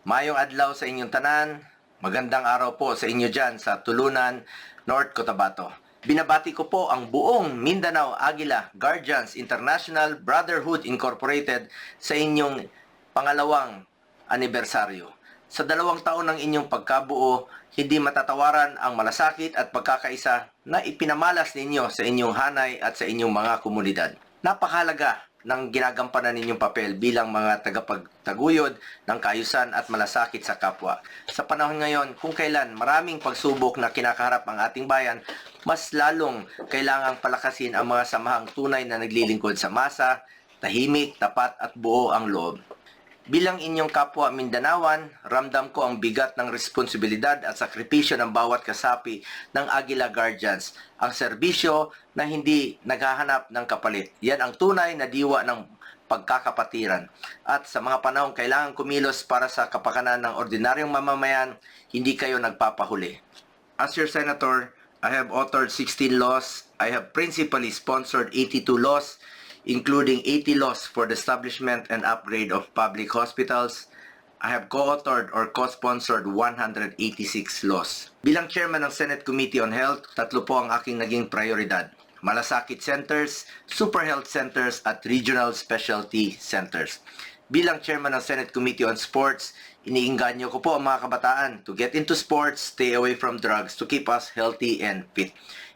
Mayong adlaw sa inyong tanan. Magandang araw po sa inyo dyan sa Tulunan, North Cotabato. Binabati ko po ang buong Mindanao Aguila Guardians International Brotherhood Incorporated sa inyong pangalawang anibersaryo. Sa 2 taon ng inyong pagkabuo, hindi matatawaran ang malasakit at pagkakaisa na ipinamalas ninyo sa inyong hanay at sa inyong mga komunidad. Napakahalaga ng ginagampanan ninyong papel bilang mga tagapagtaguyod ng kaayusan at malasakit sa kapwa. Sa panahon ngayon, kung kailan maraming pagsubok na kinakaharap ang ating bayan, mas lalong kailangang palakasin ang mga samahang tunay na naglilingkod sa masa, tahimik, tapat at buo ang loob. Bilang inyong kapwa Mindanawan, ramdam ko ang bigat ng responsibilidad at sakripisyo ng bawat kasapi ng Aguila Guardians. Ang serbisyo na hindi naghahanap ng kapalit. Yan ang tunay na diwa ng pagkakapatiran. At sa mga panahong kailangan kumilos para sa kapakanan ng ordinaryong mamamayan, hindi kayo nagpapahuli. As your senator, I have authored 16 laws. I have principally sponsored 82 laws, including 80 laws for the establishment and upgrade of public hospitals. I have co-authored or co-sponsored 186 laws. Bilang chairman ng Senate Committee on Health, 3 po ang aking naging prioridad. Malasakit centers, super health centers, at regional specialty centers. Bilang chairman ng Senate Committee on Sports, iniinganyo ko po ang mga kabataan to get into sports, stay away from drugs, to keep us healthy and fit.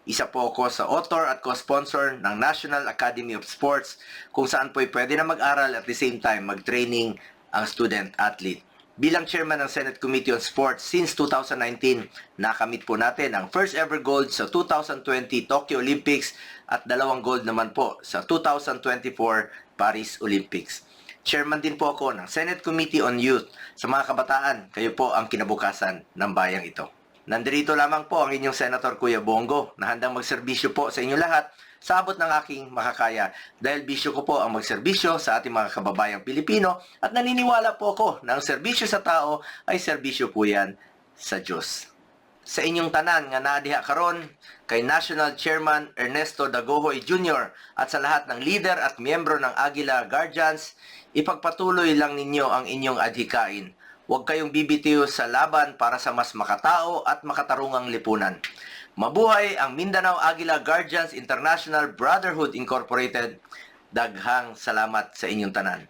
Isa po ako sa author at co-sponsor ng National Academy of Sports kung saan po'y pwede na mag-aral at the same time mag-training ang student-athlete. Bilang chairman ng Senate Committee on Sports since 2019, nakamit po natin ang first ever gold sa 2020 Tokyo Olympics at 2 gold naman po sa 2024 Paris Olympics. Chairman din po ako ng Senate Committee on Youth. Sa mga kabataan, kayo po ang kinabukasan ng bayang ito. Nandirito lamang po ang inyong Senator Kuya Bongo na handang magserbisyo po sa inyo lahat sa abot ng aking makakaya dahil bisyo ko po ang magserbisyo sa ating mga kababayang Pilipino at naniniwala po ako na ang serbisyo sa tao ay serbisyo po yan sa Diyos. Sa inyong tanan nga naadiha karon kay National Chairman Ernesto Dagohoy Jr. at sa lahat ng leader at miyembro ng Aguila Guardians, ipagpatuloy lang ninyo ang inyong adhikain. Huwag kayong bibitiw sa laban para sa mas makatao at makatarungang lipunan. Mabuhay ang Mindanao Aguila Guardians International Brotherhood Incorporated. Daghang salamat sa inyong tanan.